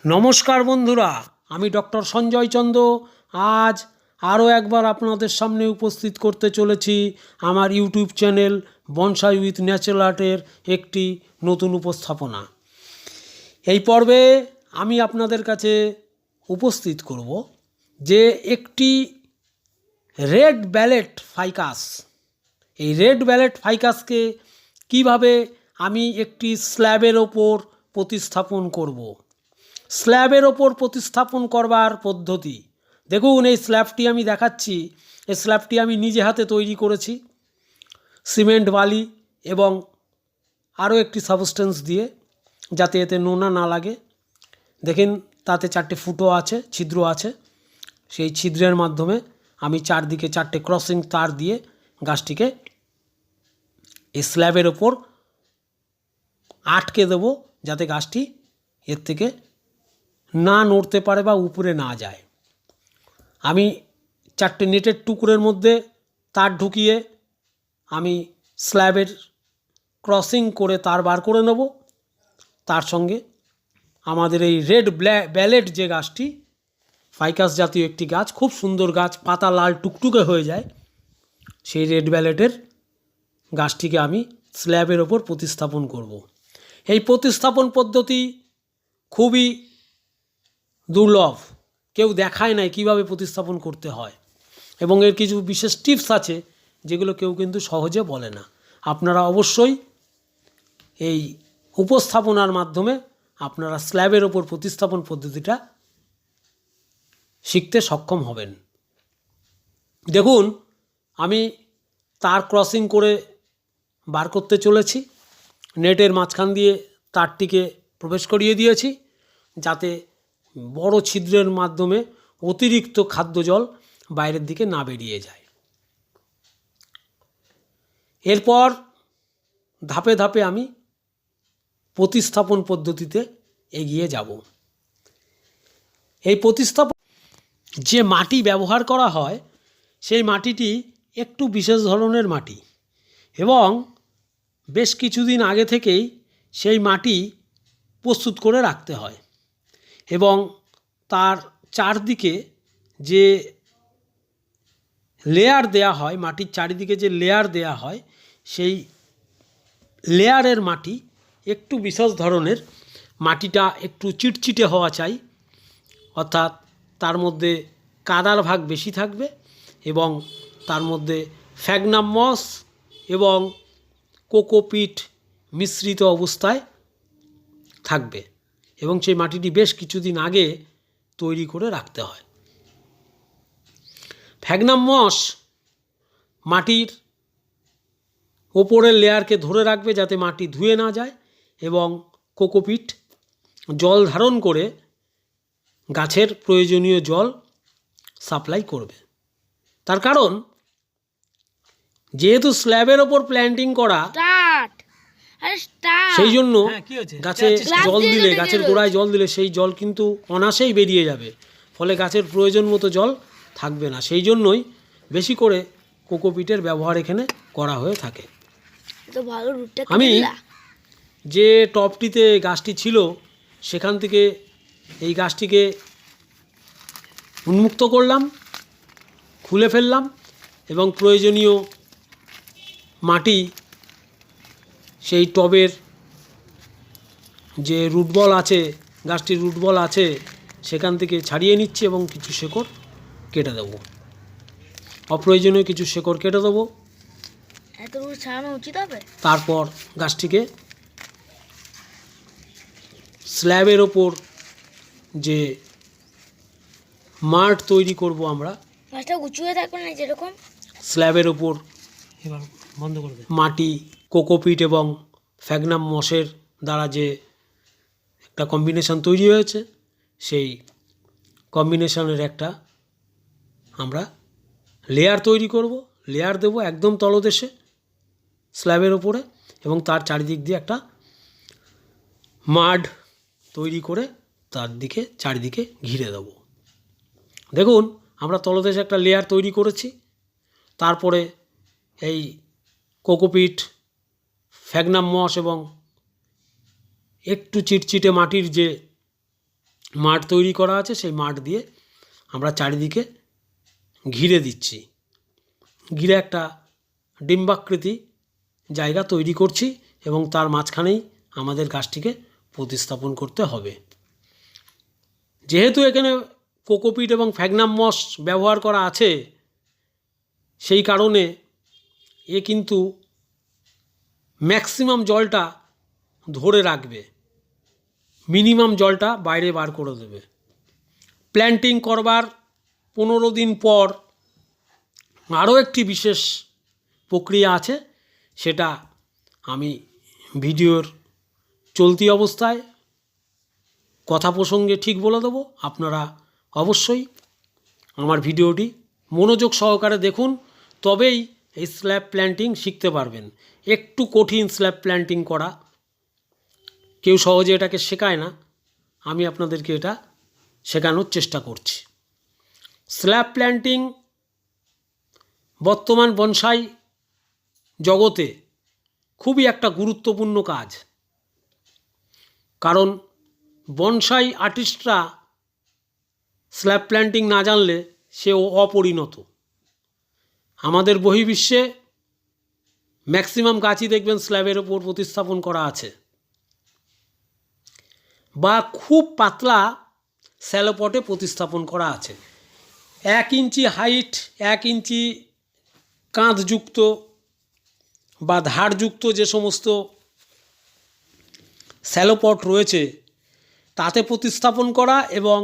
নমস্কার বন্ধুরা, আমি ডক্টর সঞ্জয় চন্দ্র আজ আরও একবার আপনাদের সামনে উপস্থিত করতে চলেছি আমার YouTube channel bonsai with natural আর্টের একটি নতুন উপস্থাপনা। এই পর্বে আমি আপনাদের কাছে উপস্থিত করব যে একটি রেড ভ্যালেট ফাইকাস, এই রেড ভ্যালেট ফাইকাসকে কিভাবে আমি একটি স্ল্যাবের ওপর প্রতিস্থাপন করব। স্ল্যাবের ওপর প্রতিস্থাপন করবার পদ্ধতি দেখুন। এই স্ল্যাবটি আমি দেখাচ্ছি, এই স্ল্যাবটি আমি নিজে হাতে তৈরি করেছি সিমেন্ট, বালি এবং আরও একটি সাবস্টেন্স দিয়ে, যাতে এতে নোনা না লাগে। দেখেন তাতে 4টে ফুটো আছে, ছিদ্র আছে। সেই ছিদ্রের মাধ্যমে আমি চারদিকে 4টে ক্রসিং তার দিয়ে গাছটিকে এই স্ল্যাবের ওপর আটকে দেব, যাতে গাছটি এর থেকে না নড়তে পারে বা উপরে না যায়। আমি 4টে নেটের টুকরোর মধ্যে তার ঢুকিয়ে আমি স্ল্যাবের ক্রসিং করে তার বার করে নেব। তার সঙ্গে আমাদের এই রেড ভ্যালেট যে গাছটি, ফাইকাস জাতীয় একটি গাছ, খুব সুন্দর গাছ, পাতা লাল টুকটুকে হয়ে যায়, সেই রেড ভ্যালেটের গাছটিকে আমি স্ল্যাবের ওপর প্রতিস্থাপন করব। এই প্রতিস্থাপন পদ্ধতি খুবই দুর্লভ, কেউ দেখায় নাই কিভাবে প্রতিস্থাপন করতে হয়, এবং এর কিছু বিশেষ টিপস আছে যেগুলো কেউ কিন্তু সহজে বলে না। আপনারা অবশ্যই এই উপস্থাপনার মাধ্যমে আপনারা স্ল্যাবের ওপর প্রতিস্থাপন পদ্ধতিটা শিখতে সক্ষম হবেন। দেখুন আমি তার ক্রসিং করে বার করতে চলেছি, নেটের মাঝখান দিয়ে তারটিকে প্রবেশ করিয়ে দিয়েছি, যাতে বড় ছিদ্রের মাধ্যমে অতিরিক্ত খাদ্য জল বাইরের দিকে না বেরিয়ে যায়। এরপর ধাপে ধাপে আমি প্রতিস্থাপন পদ্ধতিতে এগিয়ে যাব। এই প্রতিস্থাপন যে মাটি ব্যবহার করা হয়, সেই মাটিটি একটু বিশেষ ধরনের মাটি, এবং বেশ কিছুদিন আগে থেকেই সেই মাটি প্রস্তুত করে রাখতে হয়, এবং তার চারদিকে যে লেয়ার দেয়া হয়, মাটির চারিদিকে যে লেয়ার দেয়া হয়, সেই লেয়ারের মাটি একটু বিশেষ ধরনের। মাটিটা একটু চিটচিটে হওয়া চাই, অর্থাৎ তার মধ্যে কাদার ভাগ বেশি থাকবে, এবং তার মধ্যে ফ্যাগনাম মস এবং কোকোপিট মিশ্রিত অবস্থায় থাকবে, এবং সেই মাটিটি বেশ কিছুদিন আগে তৈরি করে রাখতে হয়। ফ্যাগনাম মস মাটির ওপরের লেয়ারকে ধরে রাখবে, যাতে মাটি ধুয়ে না যায়, এবং কোকোপিট জল ধারণ করে গাছের প্রয়োজনীয় জল সাপ্লাই করবে। তার কারণ, যেহেতু স্ল্যাবের ওপর প্ল্যান্টিং করা, সেই জন্য গাছে জল দিলে, গাছের গোড়ায় জল দিলে সেই জল কিন্তু অনায়াসেই বেরিয়ে যাবে, ফলে গাছের প্রয়োজন মতো জল থাকবে না। সেই জন্যই বেশি করে কোকোপিটের ব্যবহার এখানে করা হয়ে থাকে। আমি যে টবটিতে গাছটি ছিল, সেখান থেকে এই গাছটিকে উন্মুক্ত করলাম, খুলে ফেললাম, এবং প্রয়োজনীয় মাটি সেই টবের যে রুটবল আছে, গাছটির রুটবল আছে, সেখান থেকে ছাড়িয়ে নিচ্ছি, এবং কিছু শেকড় কেটে দেবো, অপ্রয়োজনীয় কিছু শেকড় কেটে দেবো। তারপর গাছটিকে স্ল্যাবের ওপর যে মাঠ তৈরি করব আমরা, যেরকম স্ল্যাবের ওপর বন্ধ করবে মাটি, কোকোপিট এবং ফ্যাগনাম মসের দ্বারা যে একটা কম্বিনেশন তৈরি হয়েছে, সেই কম্বিনেশনের একটা আমরা লেয়ার তৈরি করব, লেয়ার দেব একদম তলদেশে স্ল্যাবের ওপরে, এবং তার চারিদিক দিয়ে একটা মাড তৈরি করে তার দিকে চারিদিকে ঘিরে দেব। দেখুন আমরা তলদেশে একটা লেয়ার তৈরি করেছি। তারপরে এই কোকোপিট, ফ্যাগনাম মস এবং একটু চিটচিটে মাটির যে মাঠ তৈরি করা আছে, সেই মাঠ দিয়ে আমরা চারিদিকে ঘিরে দিচ্ছি, ঘিরে একটা ডিম্বাকৃতি জায়গা তৈরি করছি এবং তার মাঝখানেই আমাদের গাছটিকে প্রতিস্থাপন করতে হবে। যেহেতু এখানে কোকোপিট এবং ফ্যাগনাম মস ব্যবহার করা আছে, সেই কারণে এ কিন্তু ম্যাক্সিমাম জলটা ধরে রাখবে, মিনিমাম জলটা বাইরে বার করে দেবে। প্ল্যান্টিং করবার 15 দিন পর আরও একটি বিশেষ প্রক্রিয়া আছে, সেটা আমি ভিডিওর চলতি অবস্থায় কথা প্রসঙ্গে ঠিক বলে দেবো। আপনারা অবশ্যই আমার ভিডিওটি মনোযোগ সহকারে দেখুন, তবেই এই স্ল্যাব প্ল্যান্টিং শিখতে পারবেন। একটু কঠিন স্ল্যাব প্ল্যান্টিং করা, কেউ সহজে এটাকে শেখায় না, আমি আপনাদেরকে এটা শেখানোর চেষ্টা করছি। স্ল্যাব প্ল্যান্টিং বর্তমান বনসাই জগতে খুবই একটা গুরুত্বপূর্ণ কাজ, কারণ বনসাই আর্টিস্টরা স্ল্যাব প্ল্যান্টিং না জানলে সে অপরিণত। আমাদের বহির্বিশ্বে ম্যাক্সিমাম গাছই দেখবেন স্ল্যাবের ওপর প্রতিস্থাপন করা আছে, বা খুব পাতলা স্যালোপটে প্রতিস্থাপন করা আছে। 1 ইঞ্চি হাইট, 1 ইঞ্চি কাঁধযুক্ত বা ধারযুক্ত যে সমস্ত স্যালোপট রয়েছে, তাতে প্রতিস্থাপন করা এবং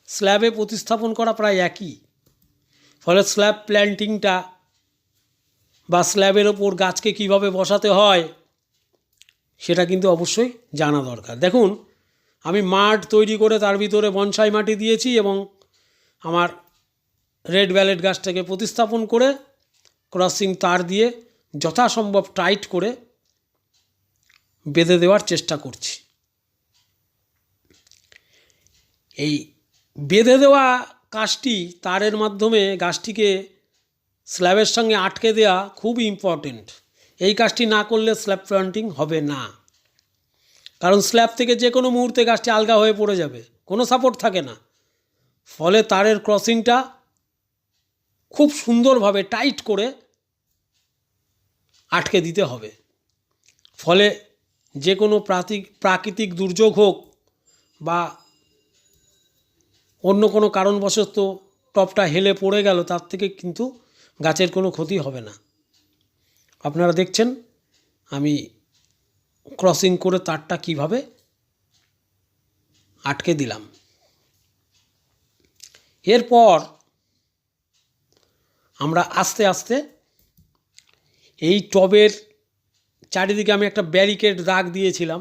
স্ল্যাবে প্রতিস্থাপন করা প্রায় একই। ফলে স্ল্যাব প্ল্যান্টিংটা বা স্ল্যাবের ওপর গাছকে কীভাবে বসাতে হয় সেটা কিন্তু অবশ্যই জানা দরকার। দেখুন, আমি মাঠ তৈরি করে তার ভিতরে বনসাই মাটি দিয়েছি এবং আমার রেড ভ্যালেট গাছটাকে প্রতিস্থাপন করে ক্রসিং তার দিয়ে যথাসম্ভব টাইট করে বেঁধে দেওয়ার চেষ্টা করছি। এই বেঁধে দেওয়া কাজটি, তারের মাধ্যমে গাছটিকে স্ল্যাবের সঙ্গে আটকে দেওয়া খুব ইম্পর্টেন্ট। এই কাজটি না করলে স্ল্যাব প্ল্যান্টিং হবে না, কারণ স্ল্যাব থেকে যে কোনো মুহূর্তে গাছটি আলগা হয়ে পড়ে যাবে, কোনো সাপোর্ট থাকে না। ফলে তারের ক্রসিংটা খুব সুন্দরভাবে টাইট করে আটকে দিতে হবে। ফলে যে কোনো প্রাকৃতিক দুর্যোগ হোক বা অন্য কোনো কারণবশত টপটা হেলে পড়ে গেল, তার থেকে কিন্তু গাছের কোনো ক্ষতি হবে না। আপনারা দেখছেন আমি ক্রসিং করে তারটা কিভাবে আটকে দিলাম। এরপর আমরা আস্তে আস্তে এই টবের চারিদিকে আমি একটা ব্যারিকেড দাগ দিয়েছিলাম,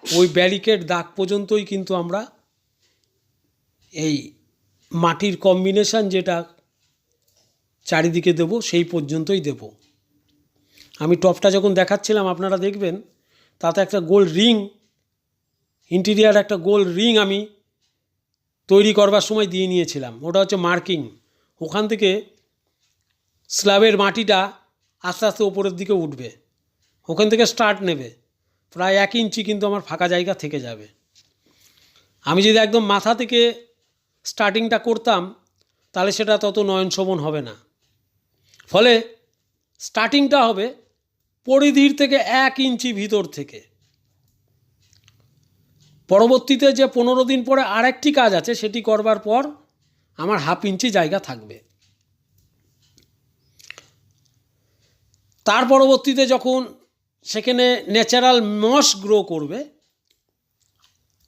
ওই ব্যারিকেড দাগ পর্যন্তই কিন্তু আমরা এই মাটির কম্বিনেশান যেটা চারিদিকে দেব সেই পর্যন্তই দেব। আমি টপটা যখন দেখাচ্ছিলাম আপনারা দেখবেন তাতে একটা গোল রিং, ইন্টিরিয়ার একটা গোল রিং আমি তৈরি করবার সময় দিয়ে নিয়েছিলাম। ওটা হচ্ছে মার্কিং। ওখান থেকে স্ল্যাবের মাটিটা আস্তে আস্তে ওপরের দিকে উঠবে, ওখান থেকে স্টার্ট নেবে, প্রায় 1 ইঞ্চি কিন্তু আমার ফাঁকা জায়গা থেকে যাবে। আমি যদি একদম মাথা থেকে স্টার্টিংটা করতাম তাহলে সেটা তত নয়নশোভন হবে না। ফলে স্টার্টিংটা হবে পরিধির থেকে 1 ইঞ্চি ভিতর থেকে। পরবর্তীতে যে 15 দিন পরে আরেকটি কাজ আছে, সেটি করবার পর আমার 1/2 ইঞ্চি জায়গা থাকবে। তার পরবর্তীতে যখন সেখানে ন্যাচারাল মস গ্রো করবে,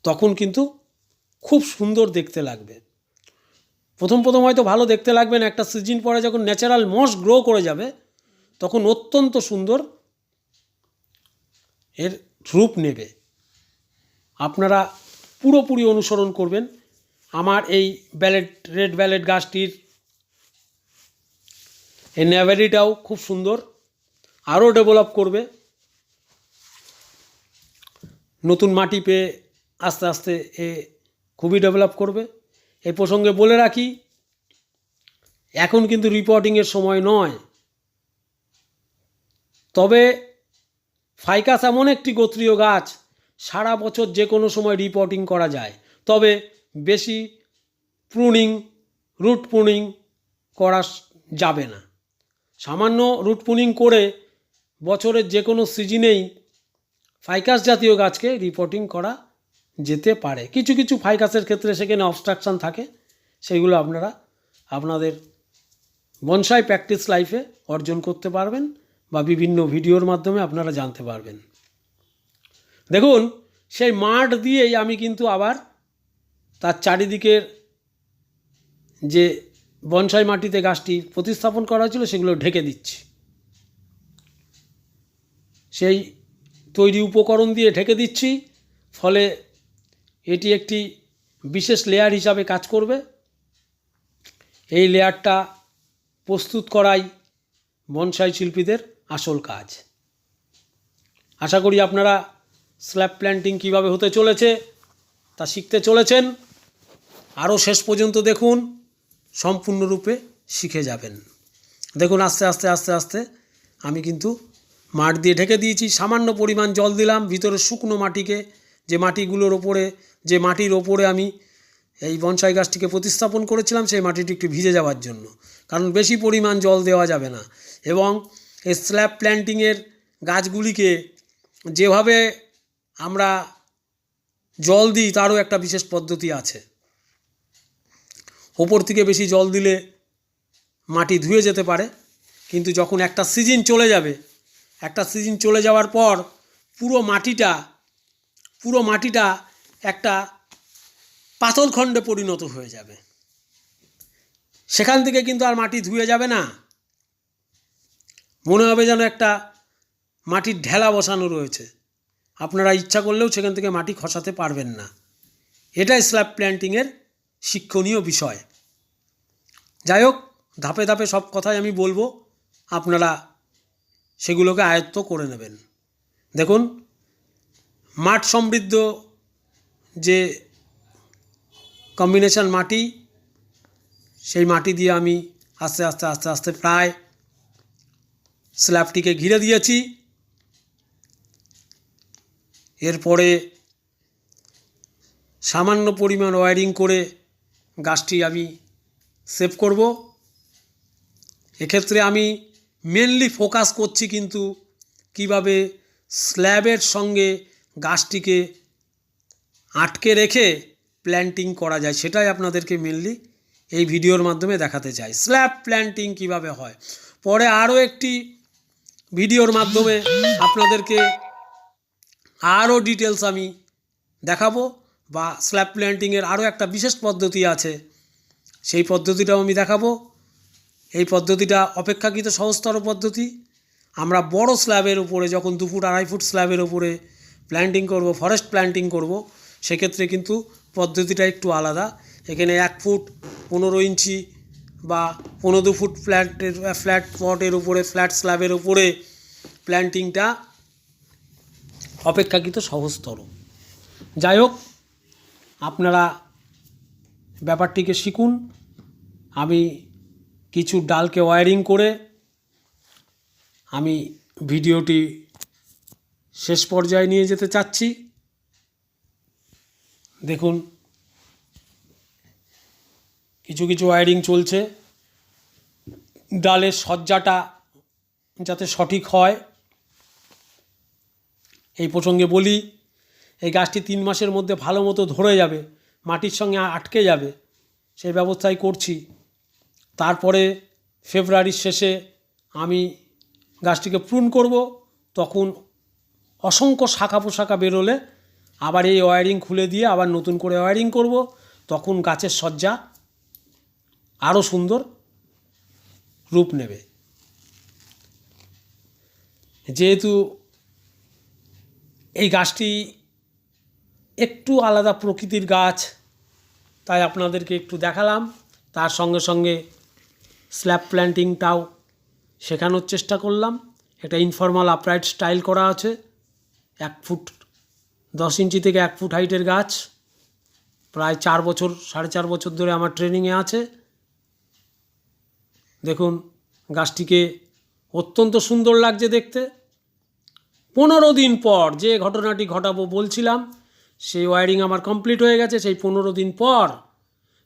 তখন কিন্তু খুব সুন্দর দেখতে লাগবে। প্রথম হয়তো ভালো দেখতে লাগবে না, একটা সিজন পরে যখন ন্যাচারাল মস গ্রো করে যাবে তখন অত্যন্ত সুন্দর এর রূপ নেবে। আপনারা পুরোপুরি অনুসরণ করবেন আমার এই রেড ভ্যালেট গাছটির। এই ন্যাভারিটাও খুব সুন্দর, আরও ডেভেলপ করবে। নতুন মাটি পেয়ে আস্তে আস্তে এ খুবই ডেভেলপ করবে। এই প্রসঙ্গে বলে রাখি, এখন কিন্তু রিপোর্টিংয়ের সময় নয়, তবে ফাইকাস এমন একটি গোত্রীয় গাছ সারা বছর যে কোনো সময় রিপোর্টিং করা যায়। তবে বেশি প্রুনিং, রুট প্রুনিং করা যাবে না। সামান্য রুট প্রুনিং করে বছরের যে কোনো সিজনেই ফাইকাস জাতীয় গাছকে রিপোর্টিং করা যেতে পারে। কিছু কিছু ফাইকাসের ক্ষেত্রে সেখানে অবস্ট্রাকশান থাকে, সেইগুলো আপনারা আপনাদের বনসাই প্র্যাকটিস লাইফে অর্জন করতে পারবেন বা বিভিন্ন ভিডিওর মাধ্যমে আপনারা জানতে পারবেন। দেখুন, সেই মাঠ দিয়েই আমি কিন্তু আবার তার চারিদিকের যে বনসাই মাটিতে গাছটি প্রতিস্থাপন করা হয়েছিল সেগুলো ঢেকে দিচ্ছি। সেই তৈরি উপকরণ দিয়ে ঢেকে দিচ্ছি, ফলে এটি একটি বিশেষ লেয়ার হিসাবে কাজ করবে। এই লেয়ারটা প্রস্তুত করাই বনসাই শিল্পীদের আসল কাজ। আশা করি আপনারা স্ল্যাব প্ল্যান্টিং কীভাবে হতে চলেছে তা শিখতে চলেছেন। আরও শেষ পর্যন্ত দেখুন, সম্পূর্ণরূপে শিখে যাবেন। দেখুন, আস্তে আস্তে আস্তে আস্তে আমি কিন্তু মাঠ দিয়ে ঢেকে দিয়েছি। সামান্য পরিমাণ জল দিলাম ভিতরে শুকনো মাটিকে, যে মাটিগুলোর ওপরে, যে মাটির ওপরে আমি এই বনসাই গাছটিকে প্রতিস্থাপন করেছিলাম, সেই মাটিটি একটু ভিজে যাওয়ার জন্য, কারণ বেশি পরিমাণ জল দেওয়া যাবে না। এবং এই স্ল্যাব প্ল্যান্টিংয়ের গাছগুলিকে যেভাবে আমরা জল দিই তারও একটা বিশেষ পদ্ধতি আছে। ওপর থেকে বেশি জল দিলে মাটি ধুয়ে যেতে পারে, কিন্তু যখন একটা সিজন চলে যাবে, একটা সিজন চলে যাওয়ার পর পুরো মাটিটা একটা পাথরখণ্ডে পরিণত হয়ে যাবে। সেখান থেকে কিন্তু আর মাটি ধুয়ে যাবে না, মনে হবে যেন একটা মাটির ঢেলা বসানো রয়েছে। আপনারা ইচ্ছা করলেও সেখান থেকে মাটি খসাতে পারবেন না। এটাই স্ল্যাব প্ল্যান্টিংয়ের শিক্ষণীয় বিষয়। যাই হোক, ধাপে ধাপে সব কথাই আমি বলবো, আপনারা সেগুলোকে আয়ত্ত করে নেবেন। দেখুন, মাঠ সমৃদ্ধ যে কম্বিনেশন মাটি, সেই মাটি দিয়ে আমি আস্তে আস্তে আস্তে আস্তে প্রায় স্ল্যাবটিকে ঘিরে দিয়েছি। এরপরে সামান্য পরিমাণ ওয়্যারিং করে গাছটি আমি সেভ করব। এক্ষেত্রে আমি মেনলি ফোকাস করছি কিন্তু কিভাবে স্ল্যাবের সঙ্গে গাছটিকে আটকে রেখে প্ল্যান্টিং করা যায়, সেটাই আপনাদেরকে মেনলি এই ভিডিওর মাধ্যমে দেখাতে চাই। স্ল্যাব প্ল্যান্টিং কিভাবে হয়, পরে আরও একটি ভিডিওর মাধ্যমে আপনাদেরকে আরও ডিটেলস আমি দেখাবো, বা স্ল্যাব প্ল্যান্টিংয়ের আরও একটা বিশেষ পদ্ধতি আছে, সেই পদ্ধতিটাও আমি দেখাবো। এই পদ্ধতিটা অপেক্ষাকৃত সহজতর পদ্ধতি। আমরা বড় স্ল্যাবের উপরে, যখন 2 ফুট 2.5 ফুট স্ল্যাবের উপরে প্ল্যান্টিং করব, ফরেস্ট প্ল্যান্টিং করব, সেক্ষেত্রে কিন্তু পদ্ধতিটা একটু আলাদা। এখানে 1 ফুট 15 ইঞ্চি বা 15 ফুট ফ্ল্যাট পটের উপরে, ফ্ল্যাট স্ল্যাবের উপরে প্ল্যান্টিংটা অপেক্ষাকৃত সহজতর। যাই হোক, আপনারা ব্যাপারটিকে শিখুন। আমি কিছু ডালকে ওয়্যারিং করে আমি ভিডিওটি শেষ পর্যায়ে নিয়ে যেতে চাচ্ছি। দেখুন, কিছু কিছু ওয়্যারিং চলছে, ডালের সজ্জাটা যাতে সঠিক হয়। এই প্রসঙ্গে বলি, এই গাছটি 3 মাসের মধ্যে ভালো মতো ধরে যাবে, মাটির সঙ্গে আটকে যাবে, সেই ব্যবস্থাই করছি। তারপরে ফেব্রুয়ারির শেষে আমি গাছটিকে প্রুন করব। তখন অসংখ্য শাখা পোশাখা বেরোলে আবার এই ওয়্যারিং খুলে দিয়ে আবার নতুন করে ওয়্যারিং করব। তখন গাছের সজ্জা আরও সুন্দর রূপ নেবে। যেহেতু এই গাছটি একটু আলাদা প্রকৃতির গাছ, তাই আপনাদেরকে একটু দেখালাম। তার সঙ্গে সঙ্গে স্ল্যাব প্ল্যান্টিংটাও শেখানোর চেষ্টা করলাম। একটা ইনফর্মাল আপরাইট স্টাইল করা আছে। 1 ফুট 10 ইঞ্চি থেকে 1 ফুট হাইটের গাছ, প্রায় 4 বছর 4.5 বছর ধরে আমার ট্রেনিংয়ে আছে। দেখুন, গাছটিকে অত্যন্ত সুন্দর লাগছে দেখতে। 15 দিন পর যে ঘটনাটি ঘটাবো বলছিলাম, সেই ওয়্যারিং আমার কমপ্লিট হয়ে গেছে। সেই 15 দিন পর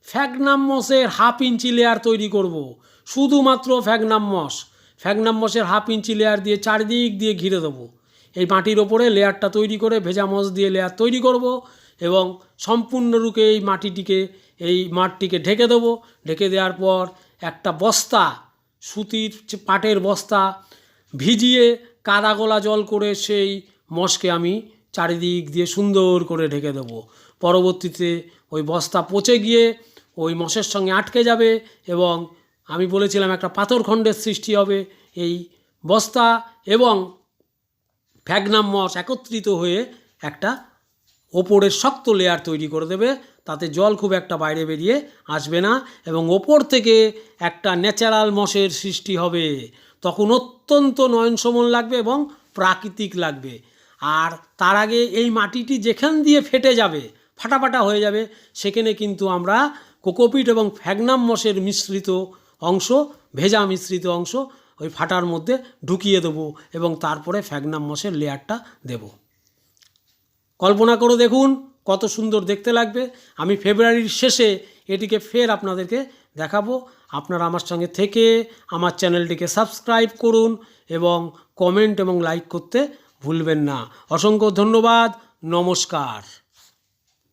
ফ্যাগনাম মসের 1/2 ইঞ্চি লেয়ার তৈরি করব। শুধুমাত্র ফ্যাগনাম মসের 1/2 ইঞ্চি লেয়ার দিয়ে চারিদিক দিয়ে ঘিরে দেবো। এই মাটির ওপরে লেয়ারটা তৈরি করে ভেজা মস দিয়ে লেয়ার তৈরি করব এবং সম্পূর্ণরূপে এই মাঠটিকে ঢেকে দেবো। ঢেকে দেওয়ার পর একটা বস্তা, সুতির পাটের বস্তা ভিজিয়ে কাদা গোলা জল করে সেই মসকে আমি চারিদিক দিয়ে সুন্দর করে ঢেকে দেবো। পরবর্তীতে ওই বস্তা পচে গিয়ে ওই মসের সঙ্গে আটকে যাবে এবং আমি বলেছিলাম একটা পাথরখণ্ডের সৃষ্টি হবে। এই বস্তা এবং ফ্যাগনাম মস একত্রিত হয়ে একটা ওপরের শক্ত লেয়ার তৈরি করে দেবে, তাতে জল খুব একটা বাইরে বেরিয়ে আসবে না এবং ওপর থেকে একটা ন্যাচারাল মসের সৃষ্টি হবে। তখন অত্যন্ত নয়নসমন লাগবে এবং প্রাকৃতিক লাগবে। আর তার আগে এই মাটিটি যেখান দিয়ে ফেটে যাবে, ফাটাফাটা হয়ে যাবে, সেখানে কিন্তু আমরা কোকোপিট এবং ফ্যাগনাম মসের মিশ্রিত অংশ, ভেজা মিশ্রিত অংশ ওই ফাটার মধ্যে ঢুকিয়ে দেবো এবং তারপরে ফ্যাগনাম মসের লেয়ারটা দেব। কল্পনা করে দেখুন কত সুন্দর দেখতে লাগবে। আমি ফেব্রুয়ারির শেষে এটিকে ফের আপনাদেরকে দেখাবো। আপনারা আমার সঙ্গে থেকে আমার চ্যানেলটিকে সাবস্ক্রাইব করুন এবং কমেন্ট এবং লাইক করতে ভুলবেন না। অসংখ্য ধন্যবাদ। নমস্কার।